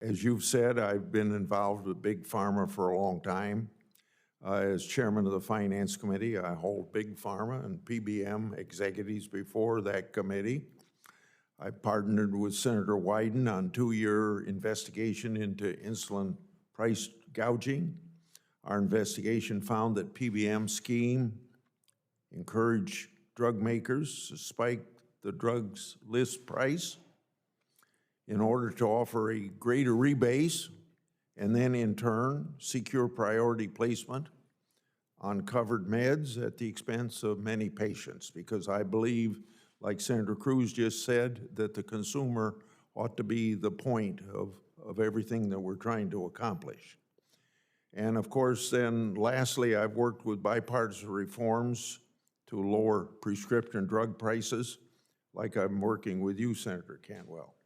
As you've said, I've been involved with Big Pharma for a long time. As chairman of the Finance Committee, I hold Big Pharma and PBM executives before that committee. I partnered with Senator Wyden on a 2-year investigation into insulin price gouging. Our investigation found that PBM scheme encouraged drug makers to spike the drug's list price in order to offer a greater rebate and then in turn secure priority placement on covered meds at the expense of many patients, because I believe, like Senator Cruz just said, that the consumer ought to be the point of everything that we're trying to accomplish. And of course, then lastly, I've worked with bipartisan reforms to lower prescription drug prices, like I'm working with you, Senator Cantwell.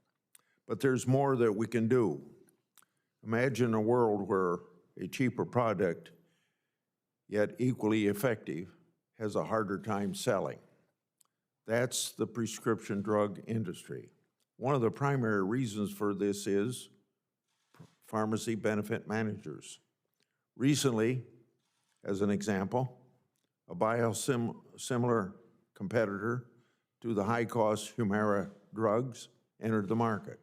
But there's more that we can do. Imagine a world where a cheaper product, yet equally effective, has a harder time selling. That's the prescription drug industry. One of the primary reasons for this is pharmacy benefit managers. Recently, as an example, a biosimilar competitor to the high-cost Humira drugs entered the market.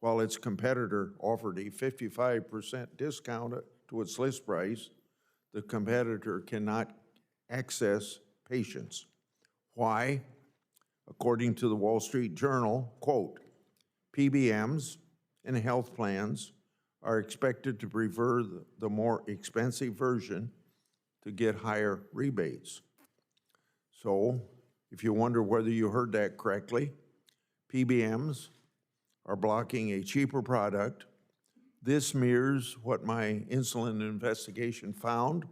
While its competitor offered a 55% discount to its list price, the competitor cannot access patients. Why? According to the Wall Street Journal, quote, PBMs and health plans are expected to prefer the more expensive version to get higher rebates. So, if you wonder whether you heard that correctly, PBMs are blocking a cheaper product. This mirrors what my insulin investigation found,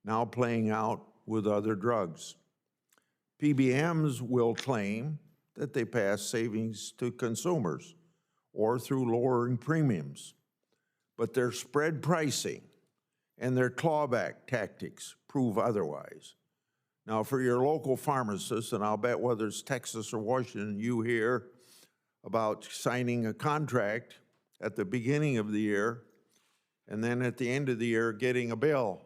now playing out with other drugs. PBMs will claim that they pass savings to consumers or through lowering premiums, but their spread pricing and their clawback tactics prove otherwise. Now, for your local pharmacists, and I'll bet whether it's Texas or Washington, you hear about signing a contract at the beginning of the year and then at the end of the year getting a bill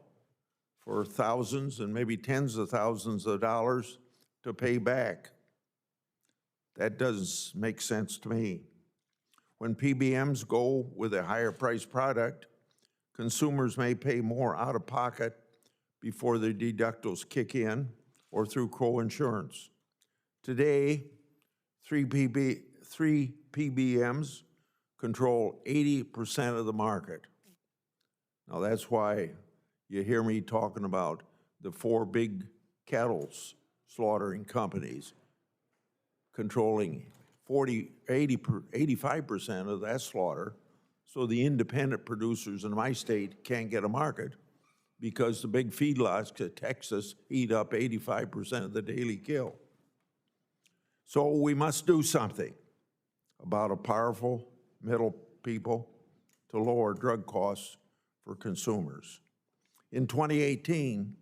for thousands and maybe tens of thousands of dollars to pay back. That doesn't make sense to me. When PBMs go with a higher priced product, consumers may pay more out of pocket before their deductibles kick in or through co-insurance. Today, three PBMs control 80% of the market. Now that's why you hear me talking about the 4 big cattle slaughtering companies controlling 85% of that slaughter, so the independent producers in my state can't get a market because the big feedlots to Texas eat up 85% of the daily kill. So we must do something about a powerful middle people to lower drug costs for consumers. In 2018,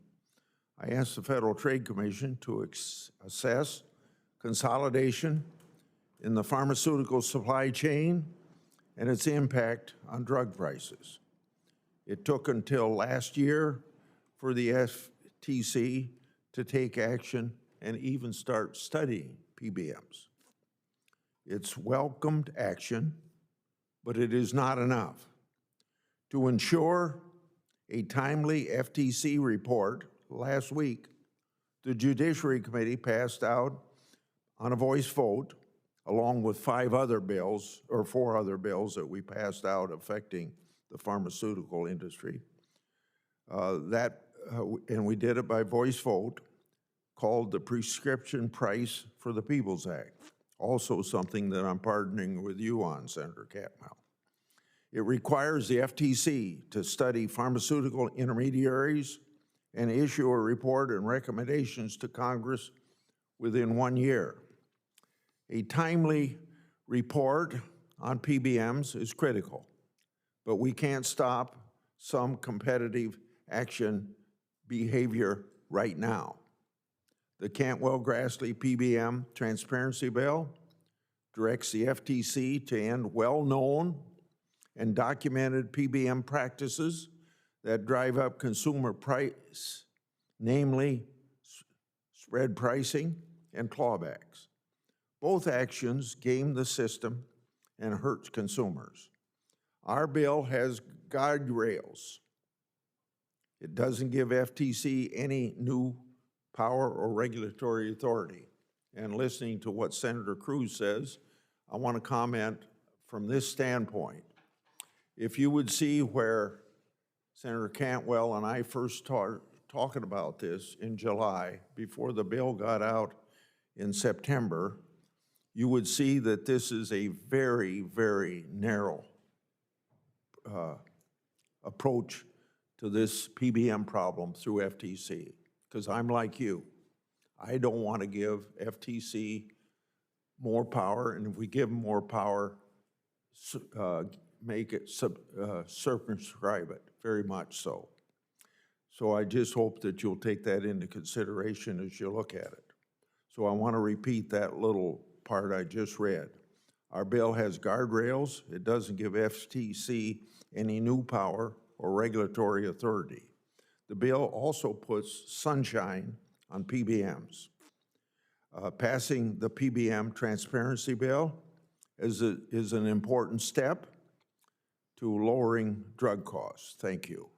I asked the Federal Trade Commission to assess consolidation in the pharmaceutical supply chain and its impact on drug prices. It took until last year for the FTC to take action and even start studying PBMs. It's welcomed action, but it is not enough. To ensure a timely FTC report, last week, the Judiciary Committee passed out on a voice vote, along with 4 other bills that we passed out affecting the pharmaceutical industry. And we did it by voice vote, called the Prescription Price for the People's Act, also something that I'm partnering with you on, Senator Cantwell. It requires the FTC to study pharmaceutical intermediaries and issue a report and recommendations to Congress within 1 year. A timely report on PBMs is critical, but we can't stop some competitive action behavior right now. The Cantwell-Grassley PBM transparency bill directs the FTC to end well-known and documented PBM practices that drive up consumer price, namely spread pricing and clawbacks. Both actions game the system and hurt consumers. Our bill has guardrails. It doesn't give FTC any new power or regulatory authority. And listening to what Senator Cruz says, I want to comment from this standpoint. If you would see where Senator Cantwell and I first talking about this in July, before the bill got out in September, you would see that this is a very, very narrow approach to this PBM problem through FTC, because I'm like you. I don't want to give FTC more power, and if we give them more power, make it circumscribe it, very much so. So I just hope that you'll take that into consideration as you look at it. So I want to repeat that little part I just read. Our bill has guardrails. It doesn't give FTC any new power or regulatory authority. The bill also puts sunshine on PBMs. Passing the PBM transparency bill is an important step to lowering drug costs. Thank you.